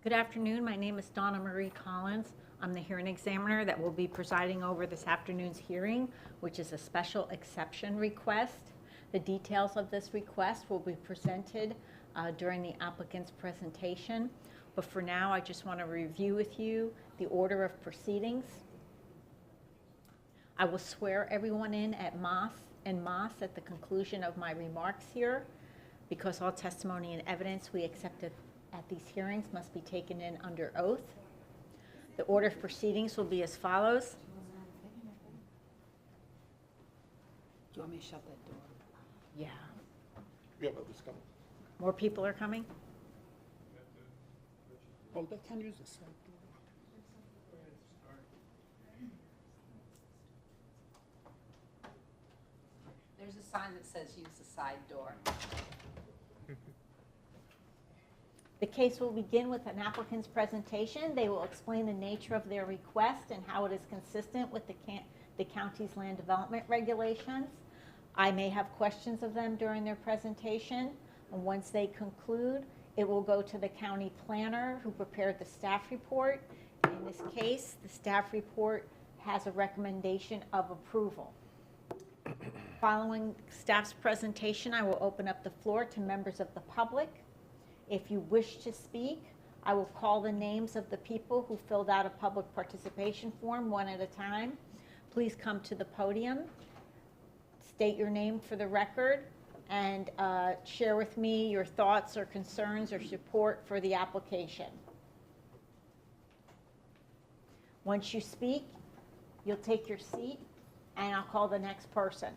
Good afternoon. My name is Donna Marie Collins. I'm the hearing examiner that will be presiding over this afternoon's hearing, which is a special exception request. The details of this request will be presented during the applicant's presentation. But for now, I just want to review with you the order of proceedings. I will swear everyone in at Moss at the conclusion of my remarks here, because all testimony and evidence we accept at these hearings must be taken in under oath. The order of proceedings will be as follows. Do you want me to shut that door? Yeah. Yeah, but it's coming. More people are coming? Well, they can use the side door. There's a sign that says use the side door. The case will begin with an applicant's presentation. They will explain the nature of their request and how it is consistent with the county's land development regulations. I may have questions of them during their presentation, and once they conclude, it will go to the county planner who prepared the staff report. In this case, the staff report has a recommendation of approval. Following staff's presentation, I will open up the floor to members of the public. If you wish to speak, I will call the names of the people who filled out a public participation form one at a time. Please come to the podium, state your name for the record, and share with me your thoughts or concerns or support for the application. Once you speak, you'll take your seat, and I'll call the next person.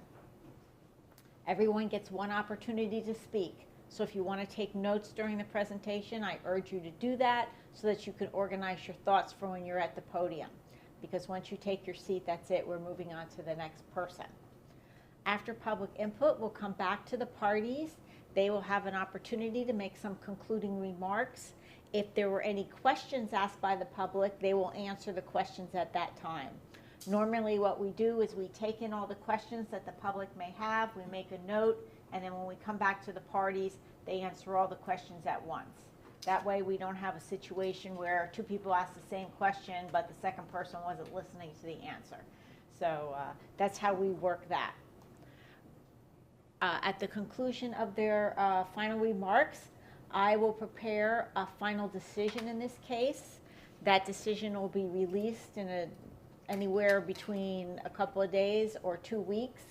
Everyone gets one opportunity to speak. So if you want to take notes during the presentation, I urge you to do that so that you can organize your thoughts for when you're at the podium. Because once you take your seat, that's it. We're moving on to the next person. After public input, we'll come back to the parties. They will have an opportunity to make some concluding remarks. If there were any questions asked by the public, they will answer the questions at that time. Normally what we do is we take in all the questions that the public may have, we make a note, and then when we come back to the parties, they answer all the questions at once. That way we don't have a situation where two people ask the same question, but the second person wasn't listening to the answer. So that's how we work that. At the conclusion of their final remarks, I will prepare a final decision in this case. That decision will be released in anywhere between a couple of days or 2 weeks.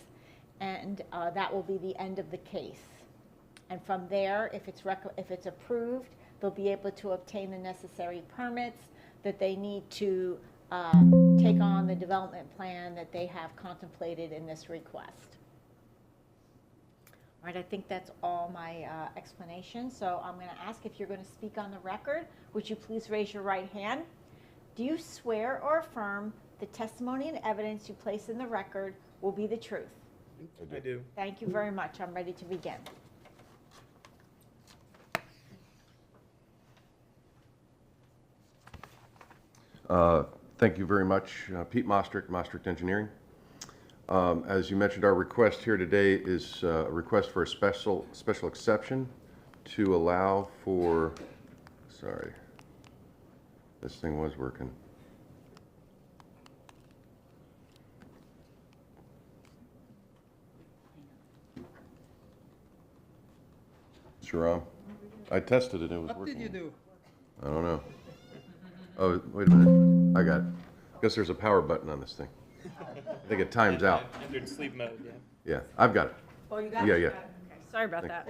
And that will be the end of the case. And from there, if it's approved, they'll be able to obtain the necessary permits that they need to take on the development plan that they have contemplated in this request. All right, I think that's all my explanation. So I'm going to ask if you're going to speak on the record. Would you please raise your right hand? Do you swear or affirm the testimony and evidence you place in the record will be the truth? I do. Thank you very much. I'm ready to begin. Thank you very much, Pete Mostrick Engineering. As you mentioned, our request here today is a request for a special exception to allow for, sorry, this thing was working. Wrong. I tested it. It was working. What did you do? I don't know. Oh, wait a minute. I got it. Guess there's a power button on this thing. I think it times out. Entered sleep mode, yeah. Yeah, I've got it. Oh, you got Yeah, it? yeah. Okay. Sorry about that.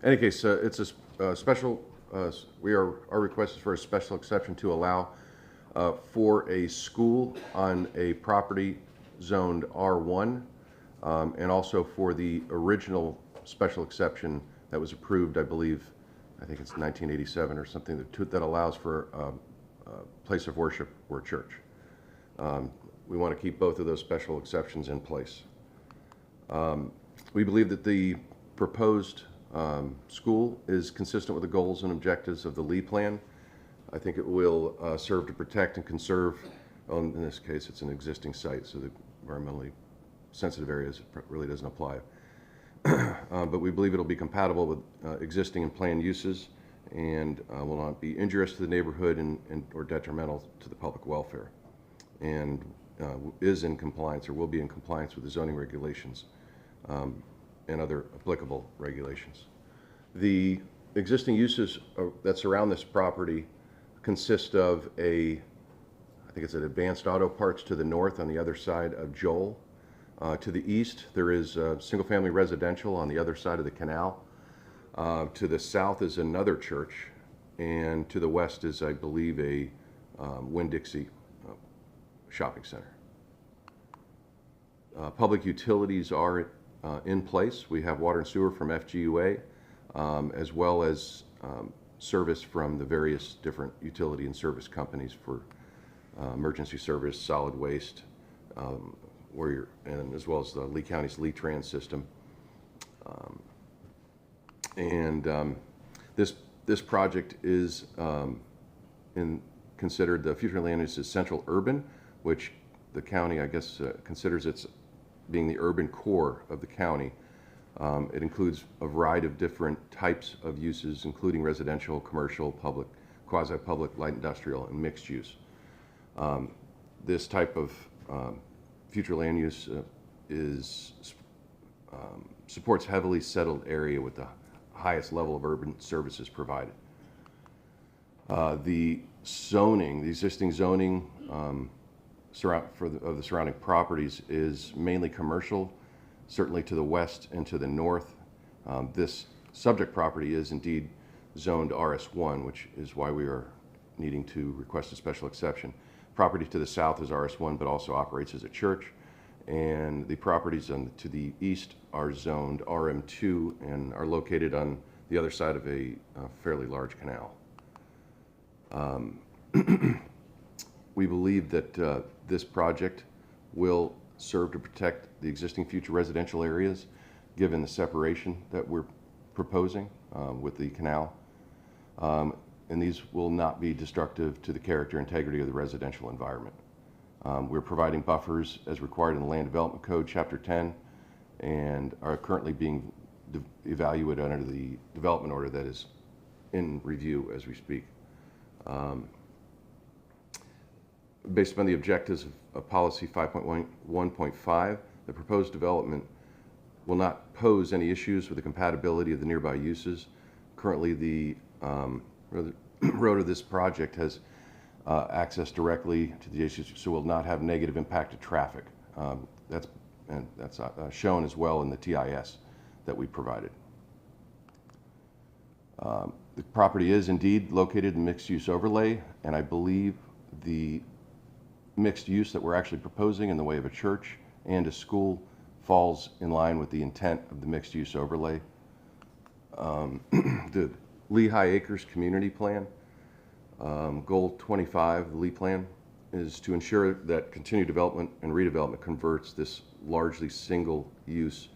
Any case, it's a special. Our request is for a special exception to allow for a school on a property zoned R1, and also for the original special exception that was approved, I believe, I think it's 1987 or something, that allows for a place of worship or church. We want to keep both of those special exceptions in place. We believe that the proposed school is consistent with the goals and objectives of the Lee Plan. I think it will serve to protect and conserve, in this case it's an existing site, so the environmentally sensitive areas really doesn't apply. But we believe it'll be compatible with existing and planned uses and will not be injurious to the neighborhood or detrimental to the public welfare, and is in compliance or will be in compliance with the zoning regulations and other applicable regulations. The existing uses that surround this property consist of I think it's an Advanced Auto Parts to the north on the other side of Joel. To the east, there is single-family residential on the other side of the canal. To the south is another church, and to the west is, I believe, a Winn-Dixie shopping center. Public utilities are in place. We have water and sewer from FGUA, as well as service from the various different utility and service companies for emergency service, solid waste, and as well as the Lee County's Lee Trans system. This project is considered, the future land use is central urban, which the county, I guess, considers its being the urban core of the county. It includes a variety of different types of uses, including residential, commercial, public, quasi-public, light industrial, and mixed use. This type of future land use supports heavily settled area with the highest level of urban services provided. The existing zoning of the surrounding properties is mainly commercial, certainly to the west and to the north. This subject property is indeed zoned RS1, which is why we are needing to request a special exception. Property to the south is RS1, but also operates as a church. And the properties to the east are zoned RM2 and are located on the other side of a fairly large canal. We believe that this project will serve to protect the existing future residential areas, given the separation that we're proposing with the canal. And these will not be destructive to the character and integrity of the residential environment. We're providing buffers as required in the Land Development Code, Chapter 10, and are currently being evaluated under the development order that is in review as we speak. Based upon the objectives of Policy 5.1.5, the proposed development will not pose any issues with the compatibility of the nearby uses. Currently, the road of this project has access directly to the issues, so will not have negative impact to traffic. That's shown as well in the TIS that we provided. The property is indeed located in mixed-use overlay, and I believe the mixed use that we're actually proposing in the way of a church and a school falls in line with the intent of the mixed-use overlay. The Lehigh Acres Community Plan, Goal 25, the Lee Plan, is to ensure that continued development and redevelopment converts this largely single-use,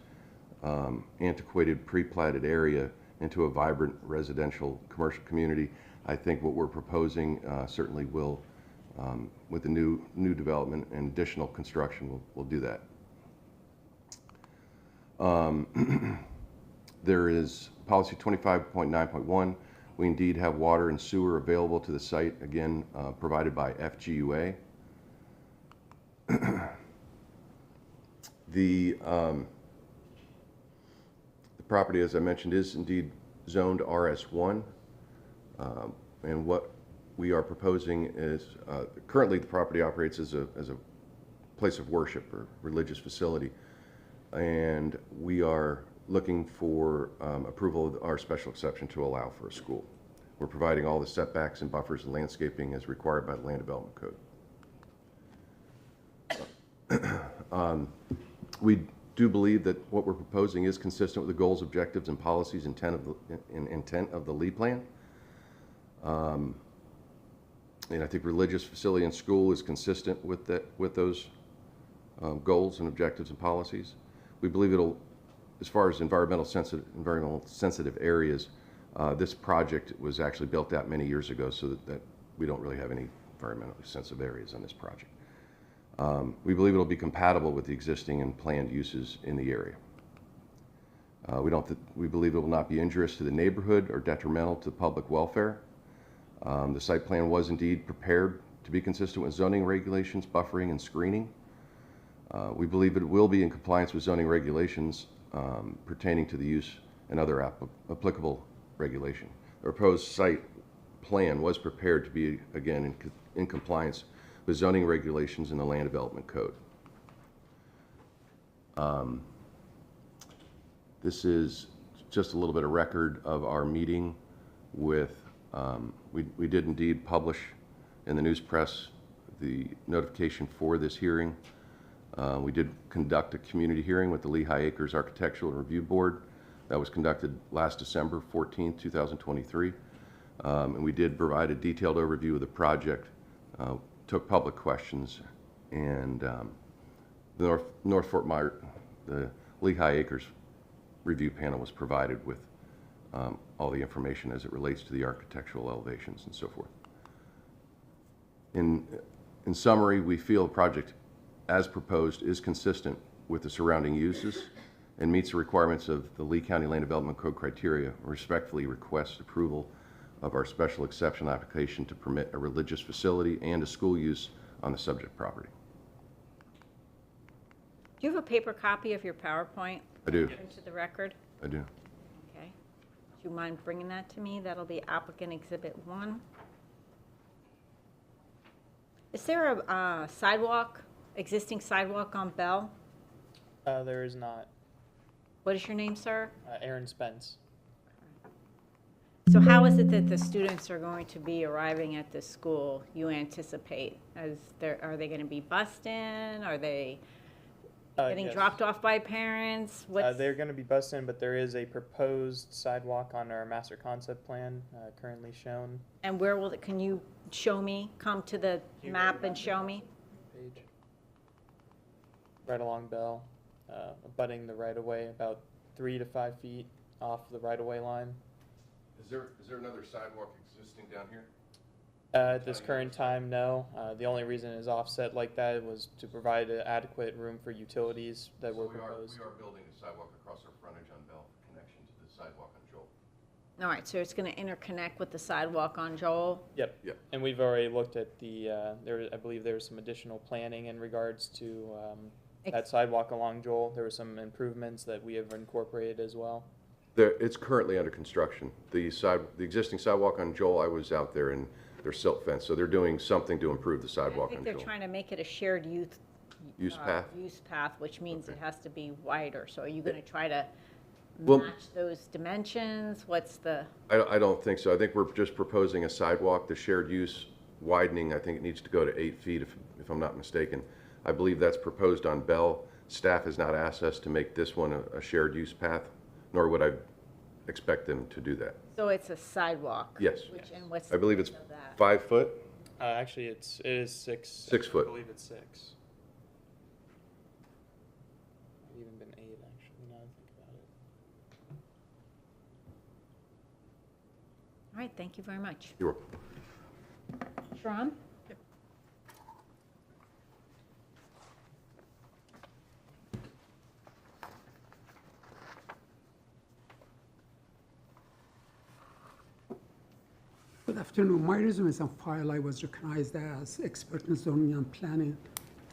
antiquated, pre-platted area into a vibrant residential commercial community. I think what we're proposing certainly will, with the new development and additional construction, will do that. There is Policy 25.9.1. We indeed have water and sewer available to the site, again, provided by FGUA. The property, as I mentioned, is indeed zoned RS1. And what we are proposing is, currently the property operates as a place of worship or religious facility. And we are looking for approval of our special exception to allow for a school. We're providing all the setbacks and buffers and landscaping as required by the Land Development Code. We do believe that what we're proposing is consistent with the goals, objectives, and policies intent of the Lee Plan. And I think religious facility and school is consistent with those goals and objectives and policies. We believe it'll, as far as environmental sensitive areas, this project was actually built out many years ago, so that we don't really have any environmentally sensitive areas on this project. We believe it'll be compatible with the existing and planned uses in the area. We believe it will not be injurious to the neighborhood or detrimental to public welfare. The site plan was indeed prepared to be consistent with zoning regulations, buffering, and screening. We believe it will be in compliance with zoning regulations pertaining to the use and other applicable regulation. The proposed site plan was prepared to be, again, in compliance with zoning regulations in the Land Development Code. This is just a little bit of record of our meeting with, we did indeed publish in the news press the notification for this hearing. We did conduct a community hearing with the Lehigh Acres Architectural Review Board. That was conducted last December 14, 2023. And we did provide a detailed overview of the project, took public questions, and the North Fort Myers, the Lehigh Acres review panel was provided with all the information as it relates to the architectural elevations and so forth. In summary, we feel the project as proposed is consistent with the surrounding uses and meets the requirements of the Lee County Land Development Code criteria. Respectfully request approval of our special exception application to permit a religious facility and a school use on the subject property. Do you have a paper copy of your PowerPoint? I do. Into the record? I do. Okay. Do you mind bringing that to me? That'll be applicant exhibit 1. Is there a sidewalk, existing sidewalk on Bell? There is not. What is your name, sir? Aaron Spence. So how is it that the students are going to be arriving at this school, you anticipate? Are they going to be bused in? Are they getting Yes. dropped off by parents? They're going to be bused in, but there is a proposed sidewalk on our master concept plan currently shown. And where will it, can you show me, come to the You map go and show me? Page. Right along Bell, abutting the right-of-way, about 3 to 5 feet off the right-of-way line. Is there another sidewalk existing down here? At this current time, no. The only reason it is offset like that was to provide adequate room for utilities that were proposed. We are building a sidewalk across our frontage on Bell for connection to the sidewalk on Joel. All right, so it's going to interconnect with the sidewalk on Joel? Yep. Yep. And we've already looked at the, I believe there's some additional planning in regards to that sidewalk along Joel. There were some improvements that we have incorporated as well. It's currently under construction. The existing sidewalk on Joel, I was out there and there's silt fence, so they're doing something to improve the I sidewalk think on they're Joel. trying to make it a shared Use path? use path, which means it Okay. has to be wider. So are you going to try to Well- match those dimensions? What's the, I don't think so. I think we're just proposing a sidewalk, the shared use widening. I think it needs to go to 8 feet if I'm not mistaken. I believe that's proposed on Bell. Staff has not asked us to make this one a shared use path, nor would I expect them to do that. so it's a sidewalk? Yes. And what's I believe it's the width of that? 5 foot. Actually, it is 6. 6 foot. I believe it's 6. Might even been 8, actually, now that I think about it. All right, thank you very much. You're welcome. Sharon? Good afternoon. My resume is on file. I was recognized as expert in zoning and planning.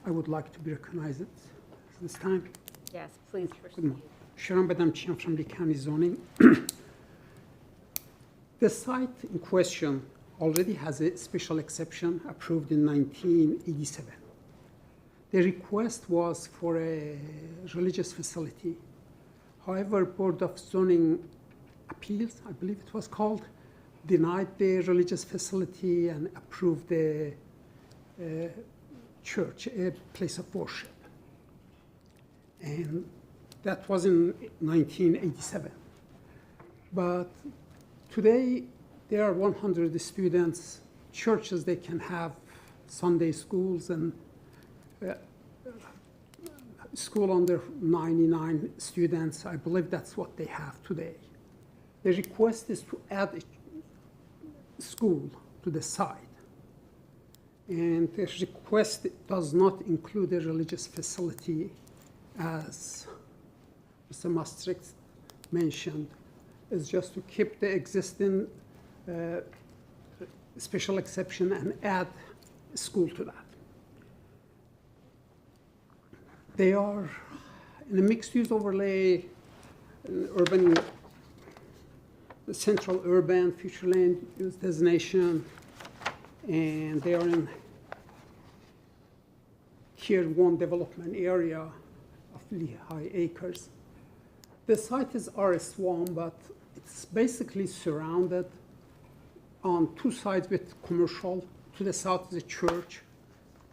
I would like to be recognized at this time. Yes, please Good proceed. morning. Sharon Badamchian from the county zoning. The site in question already has a special exception approved in 1987. The request was for a religious facility. However, Board of Zoning Appeals, I believe it was called, denied the religious facility and approved the church, a place of worship. And that was in 1987. But today, there are 100 students, churches, they can have Sunday schools and school under 99 students. I believe that's what they have today. The request is to add a school to the site. And the request does not include a religious facility, as Mr. Maastricht mentioned is just to keep the existing special exception and add school to that. They are in a mixed-use overlay, urban, central urban, future land use designation, and they are in Tier 1 development area of Lehigh Acres. The site is RS1, but it's basically surrounded on two sides with commercial. To the south is a church.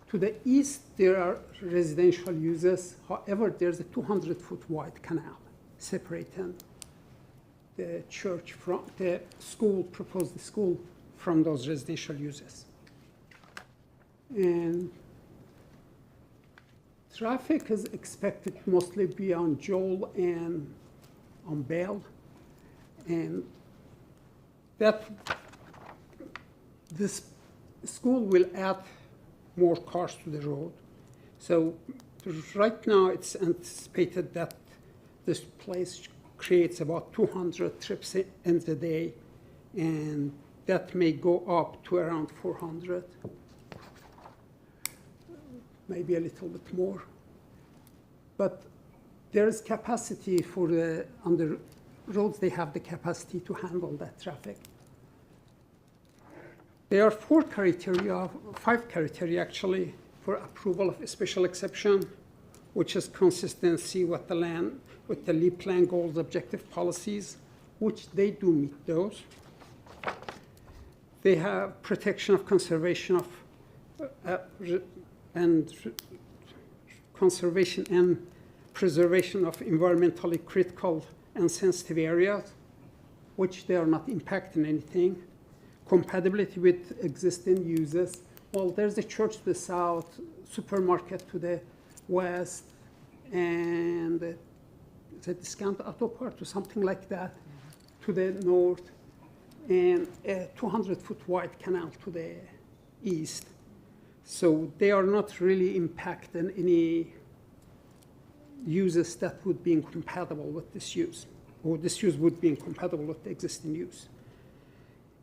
To the east, there are residential uses. However, there's a 200-foot wide canal separating the church from the school, proposed school, from those residential uses. And traffic is expected to mostly be on Joel and on Bell. And that this school will add more cars to the road. So right now it's anticipated that this place creates about 200 trips in the day, and that may go up to around 400, maybe a little bit more. But there is capacity for the, on the roads, they have the capacity to handle that traffic. There are 5 criteria actually, for approval of a special exception, which is consistency with the land, with the LEAP plan goals, objective policies, which they do meet those. They have protection of conservation of, conservation and preservation of environmentally critical and sensitive areas, which they are not impacting anything. Compatibility with existing uses. Well, there's a church to the south, supermarket to the west, and it's a discount auto part or something like that to the north, and a 200-foot wide canal to the east. So they are not really impacting any uses that would be incompatible with this use, or this use would be incompatible with the existing use.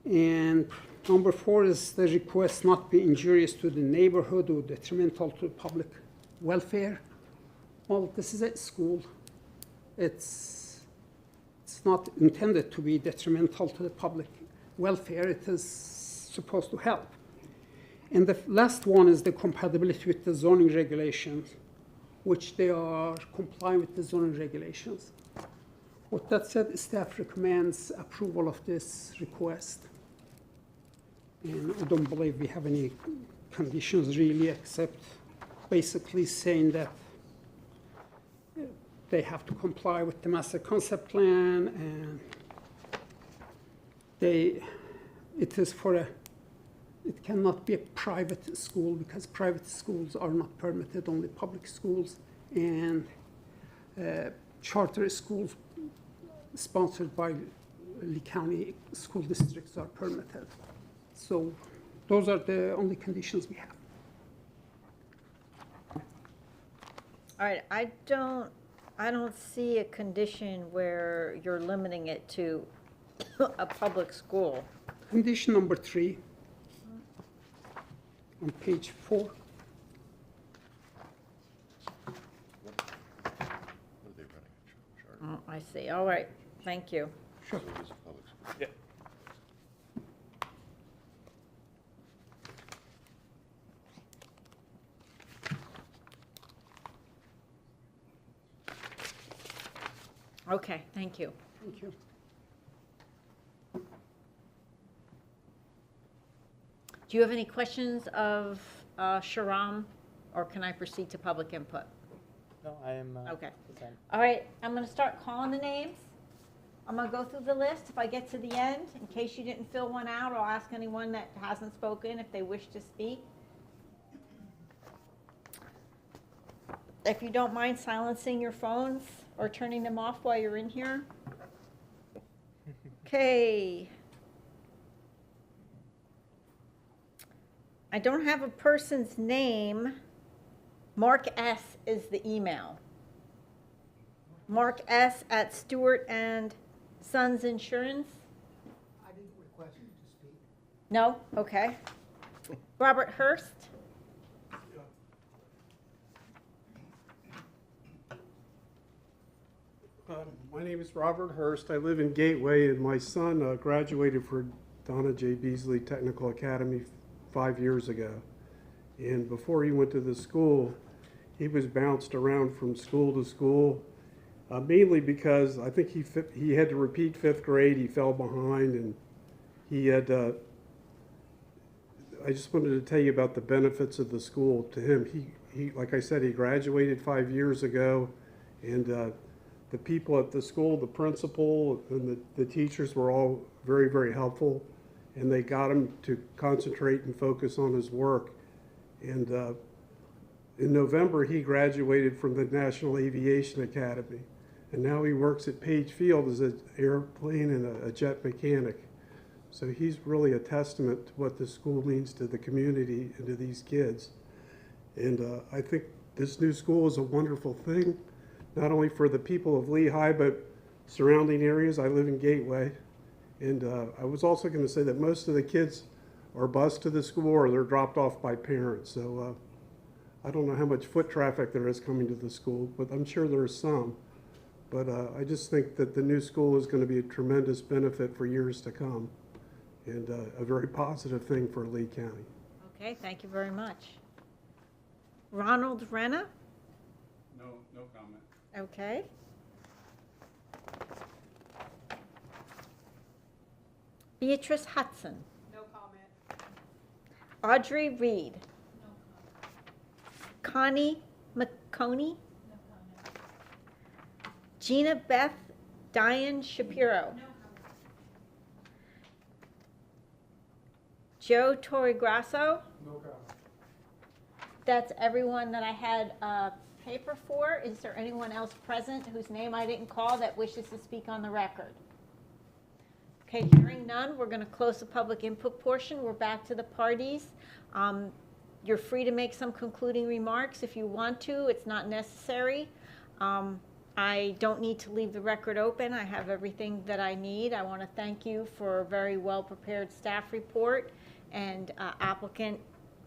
And number 4 is the request not be injurious to the neighborhood or detrimental to public welfare. Well, this is a school. It's not intended to be detrimental to the public welfare. It is supposed to help. And the last one is the compatibility with the zoning regulations, which they are complying with the zoning regulations. With that said, staff recommends approval of this request. And I don't believe we have any conditions really, except basically saying that they have to comply with the master concept plan, and it cannot be a private school because private schools are not permitted, only public schools, and charter schools sponsored by Lee County school districts are permitted. So those are the only conditions we have. All right, I don't see a condition where you're limiting it to a public school. Condition number 3 on page 4. What are they running? Oh, I see, all right, thank you. Sure. So it is a public school. Yeah. Okay, thank you. Thank you. Do you have any questions of Shahram, or can I proceed to public input? No, I am. Okay. content. All right, I'm going to start calling the names. I'm going to go through the list. If I get to the end, in case you didn't fill one out, I'll ask anyone that hasn't spoken if they wish to speak. If you don't mind silencing your phones or turning them off while you're in here. Okay. I don't have a person's name. Mark S. is the email. Mark S. at Stewart and Sons Insurance. I didn't request you to speak. No? Okay. Robert Hurst. My name is Robert Hurst. I live in Gateway, and my son graduated for Donna Beasley Technical Academy 5 years ago. And before he went to the school, he was bounced around from school to school, mainly because I think he had to repeat 5th grade. He fell behind, and he had. I just wanted to tell you about the benefits of the school to him. He like I said, he graduated 5 years ago, and the people at the school, the principal and the teachers were all very, very helpful, and they got him to concentrate and focus on his work. And in November, he graduated from the National Aviation Academy, and now he works at Page Field as an airplane and a jet mechanic. So he's really a testament to what the school means to the community and to these kids. And I think this new school is a wonderful thing, not only for the people of Lehigh, but surrounding areas. I live in Gateway. And I was also going to say that most of the kids are bused to the school or they're dropped off by parents. So I don't know how much foot traffic there is coming to the school, but I'm sure there is some. But I just think that the new school is going to be a tremendous benefit for years to come, and a very positive thing for Lee County. Okay, thank you very much. Ronald Renna. No comment. Okay. Beatrice Hudson. No comment. Audrey Reed. No comment. Connie McConey. No comment. Gina Beth Diane Shapiro. No comment. Joe Torregrasso. No comment. That's everyone that I had paper for. Is there anyone else present whose name I didn't call that wishes to speak on the record? Okay, hearing none, we're going to close the public input portion. We're back to the parties. You're free to make some concluding remarks if you want to. It's not necessary. I don't need to leave the record open. I have everything that I need. I want to thank you for a very well-prepared staff report and applicant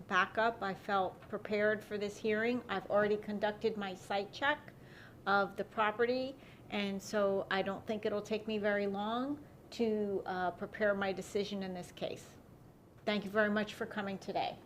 backup. I felt prepared for this hearing. I've already conducted my site check of the property, and so I don't think it'll take me very long to prepare my decision in this case. Thank you very much for coming today.